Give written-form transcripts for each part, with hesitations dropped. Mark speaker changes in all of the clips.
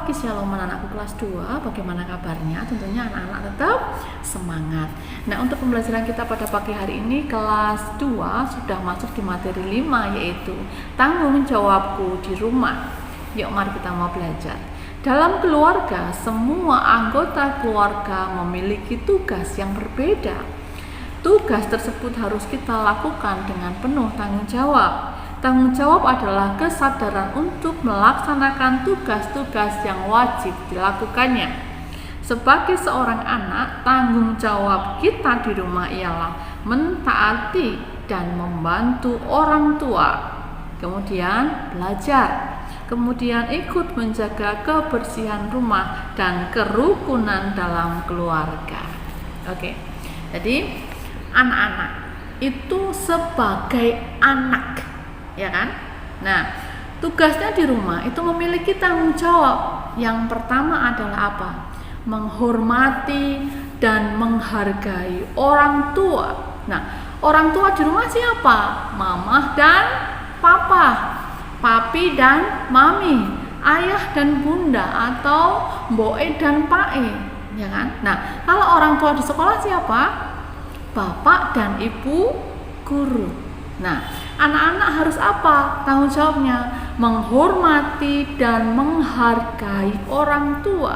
Speaker 1: pagi, Shalom anak-anakku kelas 2. Bagaimana kabarnya? Tentunya anak-anak tetap semangat. Nah, untuk pembelajaran kita pada pagi hari ini kelas 2 sudah masuk di materi 5, yaitu tanggung jawabku di rumah. Yuk mari kita mau belajar. Dalam keluarga, semua anggota keluarga memiliki tugas yang berbeda. Tugas tersebut harus kita lakukan dengan penuh tanggung jawab. Tanggung jawab adalah kesadaran untuk melaksanakan tugas-tugas yang wajib dilakukannya. Sebagai seorang anak, tanggung jawab kita di rumah ialah mentaati dan membantu orang tua. Kemudian belajar. Kemudian ikut menjaga kebersihan rumah dan kerukunan dalam keluarga. Oke. Jadi anak-anak itu sebagai anak, ya kan? Nah, tugasnya di rumah itu memiliki tanggung jawab. Yang pertama adalah apa? Menghormati dan menghargai orang tua. Nah, orang tua di rumah siapa? Mama dan papa, papi dan mami, ayah dan bunda, atau mboe dan pae, ya kan? Nah, kalau orang tua di sekolah siapa? Bapak dan ibu guru. Nah, anak-anak harus apa? Tanggung jawabnya menghormati dan menghargai orang tua.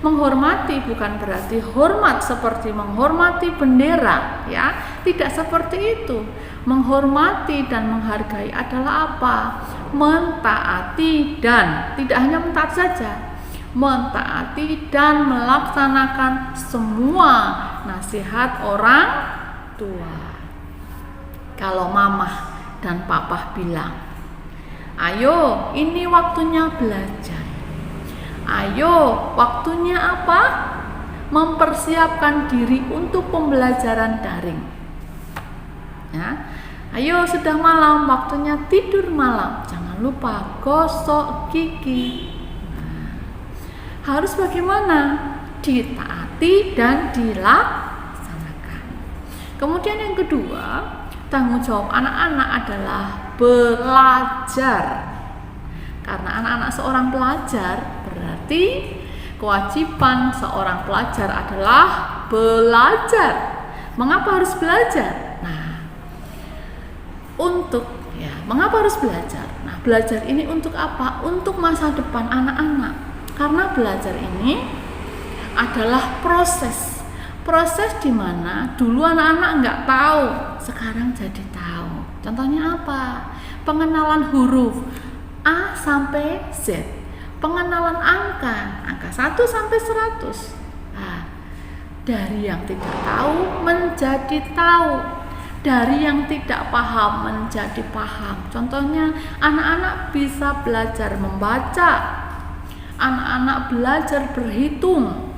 Speaker 1: Menghormati bukan berarti hormat seperti menghormati bendera, ya. Tidak seperti itu. Menghormati dan menghargai adalah apa? Mentaati dan tidak hanya mentaati saja, mentaati dan melaksanakan semua nasihat orang tua. Kalau mama dan papa bilang, ayo ini waktunya belajar, ayo waktunya apa? Mempersiapkan diri untuk pembelajaran daring, ya. Ayo sudah malam, waktunya tidur malam, jangan lupa gosok gigi. Nah, harus bagaimana? Ditaati dan dilaksanakan. Kemudian yang kedua, tanggung jawab anak-anak adalah belajar. Karena anak-anak seorang pelajar, berarti kewajiban seorang pelajar adalah belajar. Mengapa harus belajar? Nah, mengapa harus belajar? Nah, belajar ini untuk apa? Untuk masa depan anak-anak. Karena belajar ini adalah proses di mana dulu anak-anak nggak tahu, sekarang jadi tahu. Contohnya apa? Pengenalan huruf A sampai Z, pengenalan angka 1 sampai 100. Nah, dari yang tidak tahu menjadi tahu, dari yang tidak paham menjadi paham. Contohnya anak-anak bisa belajar membaca, anak-anak belajar berhitung,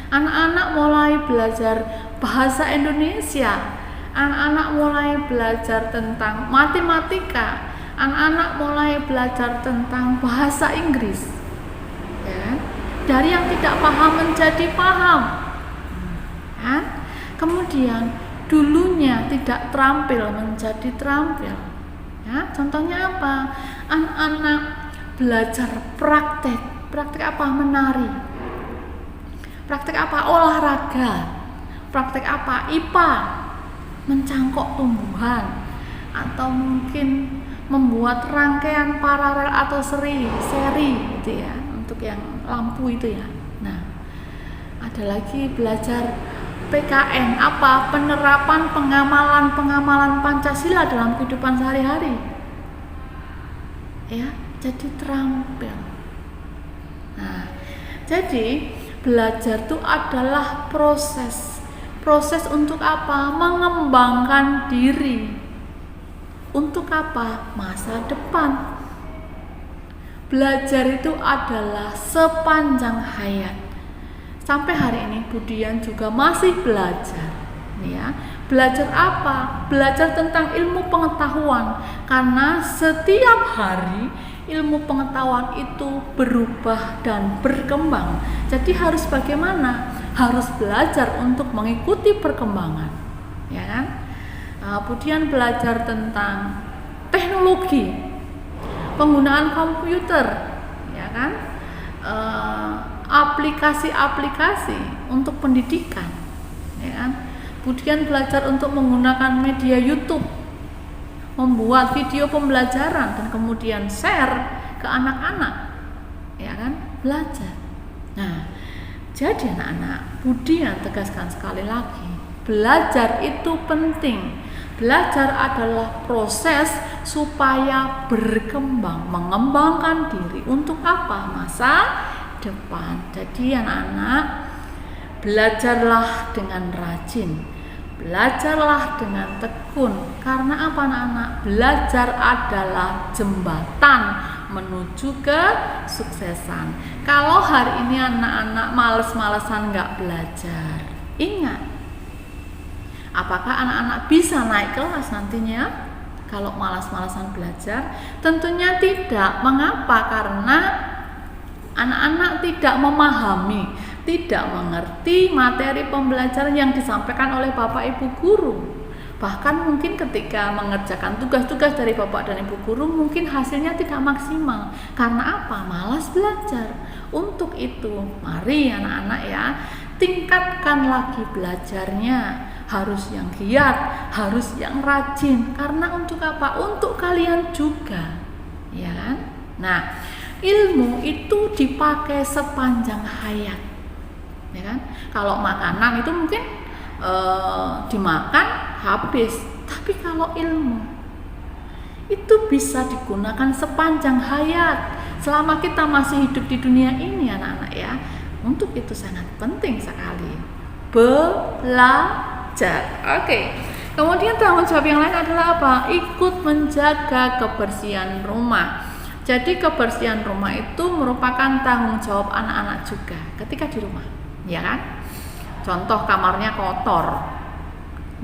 Speaker 1: anak-anak mulai belajar bahasa Indonesia, anak-anak mulai belajar tentang matematika, anak-anak mulai belajar tentang bahasa Inggris, ya. Dari yang tidak paham menjadi paham, ya. Kemudian dulunya tidak terampil menjadi terampil, ya. Contohnya apa? Anak-anak belajar praktek apa? Menari, praktek apa? Olahraga, praktek apa? IPA, mencangkok tumbuhan, atau mungkin membuat rangkaian paralel atau seri gitu ya, untuk yang lampu itu ya. Nah, ada lagi belajar PKN, apa? Penerapan pengamalan Pancasila dalam kehidupan sehari-hari, ya, jadi terampil. Nah, jadi belajar itu adalah proses untuk apa? Mengembangkan diri. Untuk apa? Masa depan. Belajar itu adalah sepanjang hayat. Sampai hari ini Budian juga masih belajar, ya. Belajar apa? Belajar tentang ilmu pengetahuan, karena setiap hari ilmu pengetahuan itu berubah dan berkembang. Jadi harus bagaimana? Harus belajar untuk mengikuti perkembangan, ya kan? Kemudian belajar tentang teknologi, penggunaan komputer, ya kan? aplikasi-aplikasi untuk pendidikan, ya kan? Kemudian belajar untuk menggunakan media YouTube, membuat video pembelajaran dan kemudian share ke anak-anak, ya kan? Belajar. Nah, jadi anak-anak, Budi yang tegaskan sekali lagi, belajar itu penting. Belajar adalah proses supaya berkembang, mengembangkan diri untuk apa? Masa depan. Jadi anak-anak, belajarlah dengan rajin, belajarlah dengan tekun. Karena apa anak-anak? Belajar adalah jembatan menuju ke suksesan. Kalau hari ini anak-anak males-malesan nggak belajar, ingat, apakah anak-anak bisa naik kelas nantinya? Kalau malas-malasan belajar? Tentunya tidak. Mengapa? Karena anak-anak tidak memahami, tidak mengerti materi pembelajaran yang disampaikan oleh Bapak Ibu guru. Bahkan mungkin ketika mengerjakan tugas-tugas dari Bapak dan Ibu guru mungkin hasilnya tidak maksimal. Karena apa? Malas belajar. Untuk itu, mari anak-anak ya, tingkatkan lagi belajarnya. Harus yang giat, harus yang rajin. Karena untuk apa? Untuk kalian juga, ya kan? Nah, ilmu itu dipakai sepanjang hayat, ya kan? Kalau makanan itu mungkin dimakan habis, tapi kalau ilmu itu bisa digunakan sepanjang hayat selama kita masih hidup di dunia ini anak-anak ya. Untuk itu sangat penting sekali belajar. Oke. Kemudian tanggung jawab yang lain adalah apa? Ikut menjaga kebersihan rumah. Jadi kebersihan rumah itu merupakan tanggung jawab anak-anak juga ketika di rumah, ya kan? Contoh kamarnya kotor,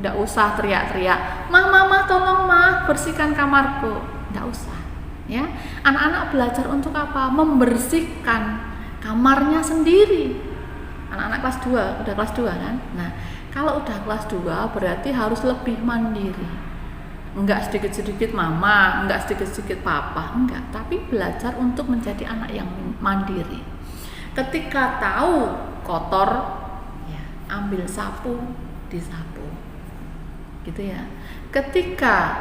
Speaker 1: nggak usah teriak-teriak, mama tolong bersihkan kamarku, nggak usah, ya. Anak-anak belajar untuk apa? Membersihkan kamarnya sendiri. Anak-anak kelas 2, udah kelas 2 kan? Nah, kalau udah kelas 2 berarti harus lebih mandiri. Enggak sedikit-sedikit mama, enggak sedikit-sedikit papa, enggak, tapi belajar untuk menjadi anak yang mandiri. Ketika tahu kotor, ya, ambil sapu, disapu. Gitu ya. Ketika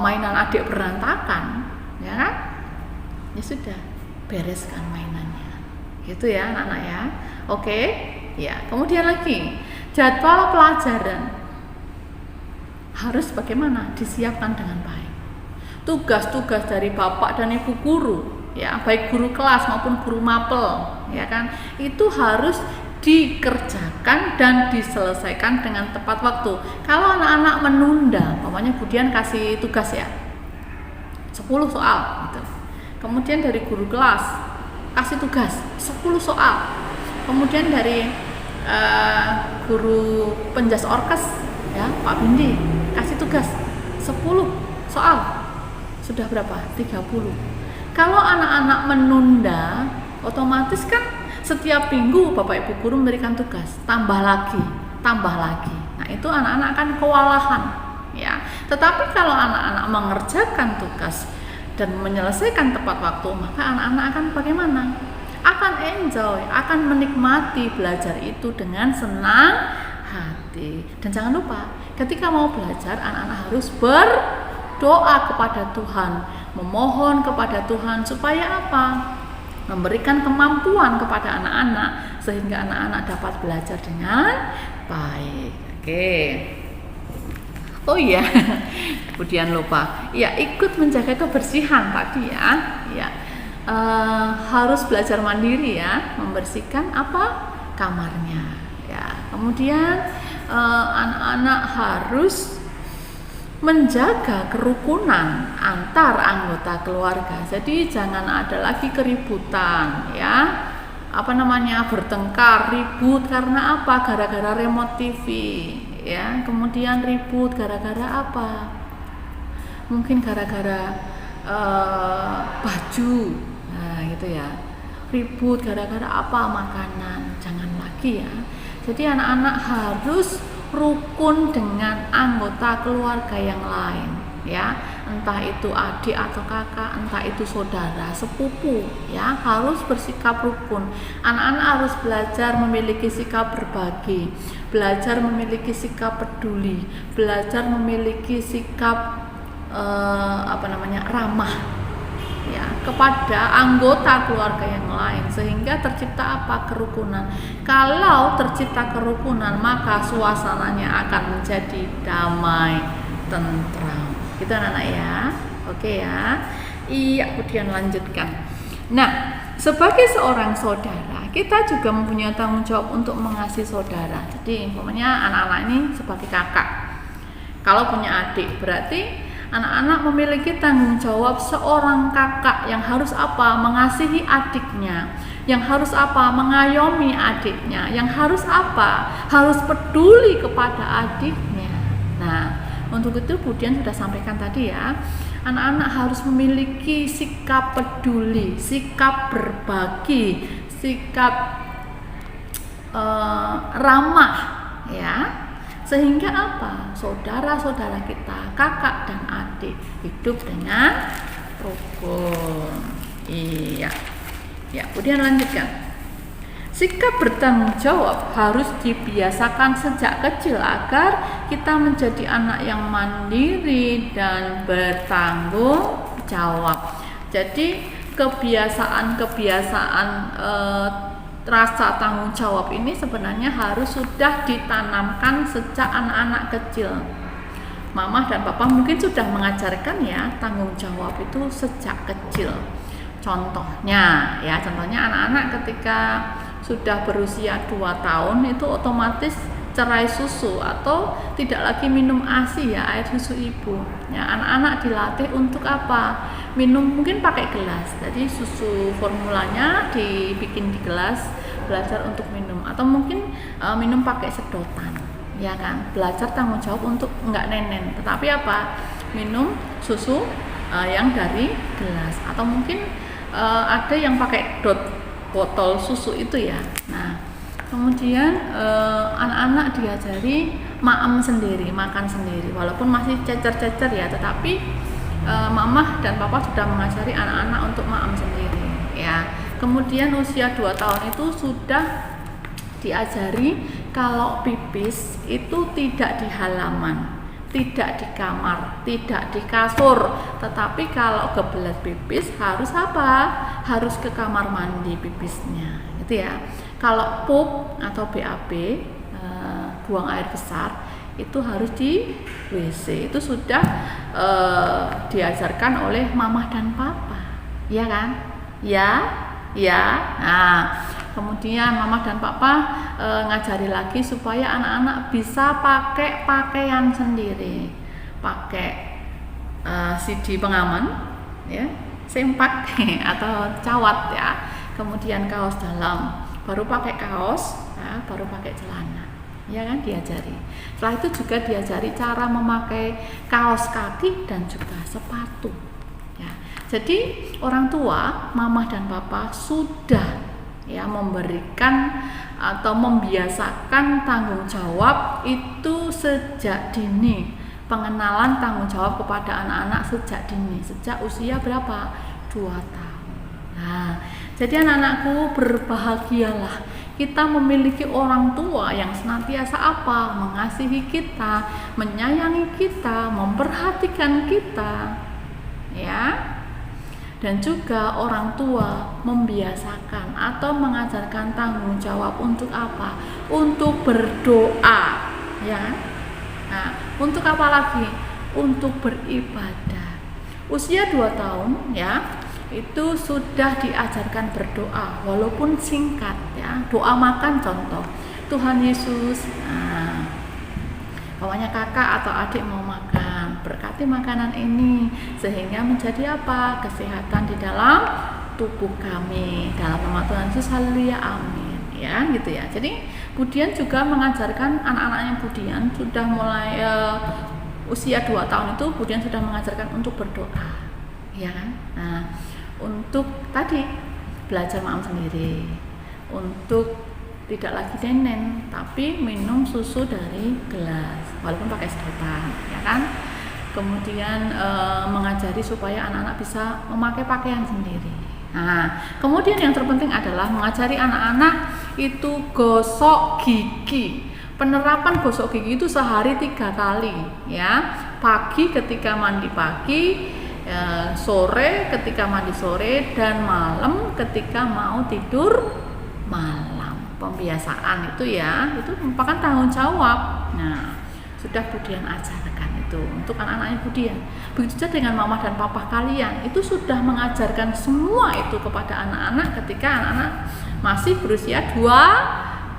Speaker 1: mainan adik berantakan, ya kan? Ya sudah, bereskan mainannya. Gitu ya, anak-anak ya. Oke. Ya, kemudian lagi, jadwal pelajaran harus bagaimana? Disiapkan dengan baik. Tugas-tugas dari Bapak dan Ibu guru, ya, baik guru kelas maupun guru mapel, ya kan, itu harus dikerjakan dan diselesaikan dengan tepat waktu. Kalau anak-anak menunda, umpamanya Budian kasih tugas ya 10 soal gitu. Kemudian dari guru kelas kasih tugas 10 soal. Kemudian dari guru penjas orkes ya Pak Bindi kasih tugas 10 soal, sudah berapa? 30. Kalau anak-anak menunda, otomatis kan setiap minggu Bapak Ibu guru memberikan tugas, tambah lagi. Nah, itu anak-anak akan kewalahan, ya. Tetapi kalau anak-anak mengerjakan tugas dan menyelesaikan tepat waktu, maka anak-anak akan bagaimana? Akan enjoy, akan menikmati belajar itu dengan senang hati. Dan jangan lupa, ketika mau belajar, anak-anak harus berdoa kepada Tuhan, memohon kepada Tuhan supaya apa? Memberikan kemampuan kepada anak-anak sehingga anak-anak dapat belajar dengan baik. Oke. Oh iya, kemudian lupa. Ya, ikut menjaga kebersihan tadi ya. Ya. Harus belajar mandiri ya, membersihkan apa? Kamarnya. Ya. Kemudian anak-anak harus menjaga kerukunan antar anggota keluarga. Jadi jangan ada lagi keributan ya. Bertengkar, ribut karena apa? Gara-gara remote TV ya. Kemudian ribut gara-gara apa? Mungkin gara-gara baju. Nah, gitu ya. Ribut gara-gara apa? Makanan. Jangan lagi ya. Jadi anak-anak harus rukun dengan anggota keluarga yang lain ya. entah itu adik atau kakak, entah itu saudara, sepupu, ya, harus bersikap rukun. Anak-anak harus belajar memiliki sikap berbagi, belajar memiliki sikap peduli, belajar memiliki sikap ramah, ya, kepada anggota keluarga yang lain, sehingga tercipta kerukunan. Kalau tercipta kerukunan, maka suasananya akan menjadi damai, tentram. Gitu anak-anak ya. Oke ya. Iya, kemudian lanjutkan. Nah, sebagai seorang saudara, kita juga mempunyai tanggung jawab untuk mengasihi saudara. Jadi, umpamanya anak-anak ini sebagai kakak. Kalau punya adik, berarti anak-anak memiliki tanggung jawab seorang kakak yang harus mengasihi adiknya, yang harus mengayomi adiknya, yang harus harus peduli kepada adiknya. Nah, untuk itu Budian sudah sampaikan tadi ya, anak-anak harus memiliki sikap peduli, sikap berbagi, sikap ramah, ya. Sehingga saudara-saudara kita, kakak dan adik, hidup dengan rukun. Iya. Ya, kemudian lanjutkan. Sikap bertanggung jawab harus dibiasakan sejak kecil agar kita menjadi anak yang mandiri dan bertanggung jawab. Jadi kebiasaan rasa tanggung jawab ini sebenarnya harus sudah ditanamkan sejak anak-anak kecil. Mama dan papa mungkin sudah mengajarkan ya tanggung jawab itu sejak kecil. Contohnya anak-anak ketika sudah berusia 2 tahun itu otomatis cerai susu atau tidak lagi minum ASI ya, air susu ibu. Ya, anak-anak dilatih untuk minum mungkin pakai gelas. Jadi susu formulanya dibikin di gelas, belajar untuk minum, atau mungkin minum pakai sedotan, ya kan? Belajar tanggung jawab untuk enggak nenen, tetapi minum susu yang dari gelas, atau mungkin ada yang pakai botol susu itu ya. Nah, kemudian anak-anak diajari makan sendiri walaupun masih cecer-cecer ya, tetapi mama dan papa sudah mengajari anak-anak untuk makan sendiri ya. Kemudian usia 2 tahun itu sudah diajari kalau pipis itu tidak di halaman, tidak di kamar, tidak di kasur, tetapi kalau kebelet pipis harus harus ke kamar mandi pipisnya, gitu ya. Kalau pup atau BAB, buang air besar, itu harus di WC. Itu sudah diajarkan oleh mama dan papa, ya kan? Ya. Nah, kemudian mama dan papa ngajari lagi supaya anak-anak bisa pakai pakaian sendiri, pakai CD pengaman, ya, sempak atau cawat ya. Kemudian kaos dalam, baru pakai kaos, ya, baru pakai celana, ya kan, diajari. Setelah itu juga diajari cara memakai kaos kaki dan juga sepatu, ya. Jadi orang tua, mama dan papa sudah ya memberikan atau membiasakan tanggung jawab itu sejak dini. Pengenalan tanggung jawab kepada anak-anak sejak dini, sejak usia berapa? 2 tahun. Nah, jadi anak-anakku, berbahagialah kita memiliki orang tua yang senantiasa mengasihi kita, menyayangi kita, memperhatikan kita, ya. Dan juga orang tua membiasakan atau mengajarkan tanggung jawab untuk untuk berdoa, ya. Nah, untuk apa lagi? Untuk beribadah. Usia 2 tahun ya, itu sudah diajarkan berdoa walaupun singkat ya. Doa makan contoh, Tuhan Yesus, pokoknya kakak atau adik mau makan, berkati makanan ini sehingga menjadi kesehatan di dalam tubuh kami, dalam nama Tuhan Yesus, haleluya, amin, ya, gitu ya. Jadi Budian juga mengajarkan anak-anaknya. Budian sudah mulai usia 2 tahun itu Budian sudah mengajarkan untuk berdoa, ya kan. Nah, untuk tadi belajar makan sendiri, untuk tidak lagi nenen tapi minum susu dari gelas walaupun pakai sedotan, ya kan. kemudian mengajari supaya anak-anak bisa memakai pakaian sendiri. Nah, kemudian yang terpenting adalah mengajari anak-anak itu gosok gigi. Penerapan gosok gigi itu sehari 3 kali, ya. Pagi ketika mandi pagi, sore ketika mandi sore, dan malam ketika mau tidur malam. Pembiasaan itu ya, itu merupakan tanggung jawab. Nah, sudah Budian ajarkan itu untuk anak-anaknya Budian. Begitu juga dengan mama dan papa kalian, itu sudah mengajarkan semua itu kepada anak-anak ketika anak-anak masih berusia 2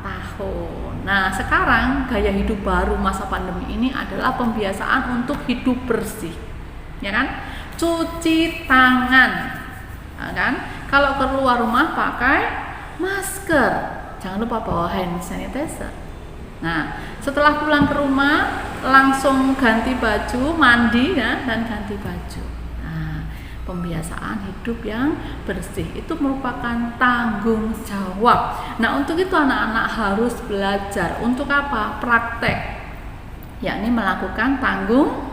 Speaker 1: tahun. Nah, sekarang gaya hidup baru masa pandemi ini adalah pembiasaan untuk hidup bersih, ya kan? Cuci tangan, ya kan? Kalau keluar rumah pakai masker, jangan lupa bawa hand sanitizer. Nah, setelah pulang ke rumah langsung ganti baju, mandi ya, dan ganti baju. Nah, pembiasaan hidup yang bersih itu merupakan tanggung jawab. Nah, untuk itu anak-anak harus belajar untuk apa? Praktek, yakni melakukan tanggung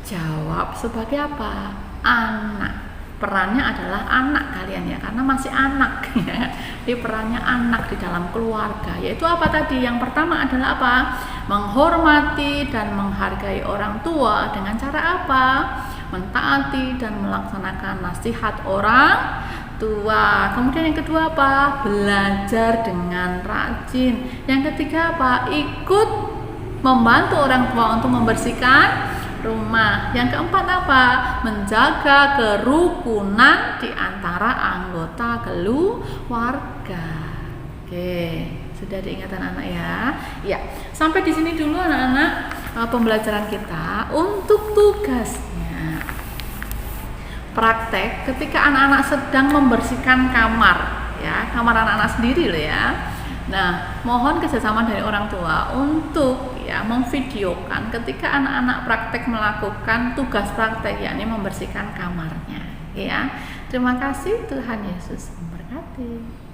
Speaker 1: jawab sebagai apa? Anak. Perannya adalah anak kalian ya, karena masih anak ya. Jadi perannya anak di dalam keluarga, yaitu apa tadi? Yang pertama adalah apa? Menghormati dan menghargai orang tua dengan cara apa? Mentaati dan melaksanakan nasihat orang tua. Kemudian yang kedua apa? Belajar dengan rajin. Yang ketiga apa? Ikut membantu orang tua untuk membersihkan rumah. Yang keempat apa? Menjaga kerukunan di antara anggota keluarga. Oke, sudah diingatan anak ya. Ya, sampai di sini dulu anak-anak pembelajaran kita. Untuk tugasnya praktek ketika anak-anak sedang membersihkan kamar ya, kamar anak-anak sendiri loh ya. Nah, mohon kerjasama dari orang tua untuk ya memvideokan ketika anak-anak praktek melakukan tugas praktek, yakni membersihkan kamarnya. Ya, terima kasih. Tuhan Yesus memberkati.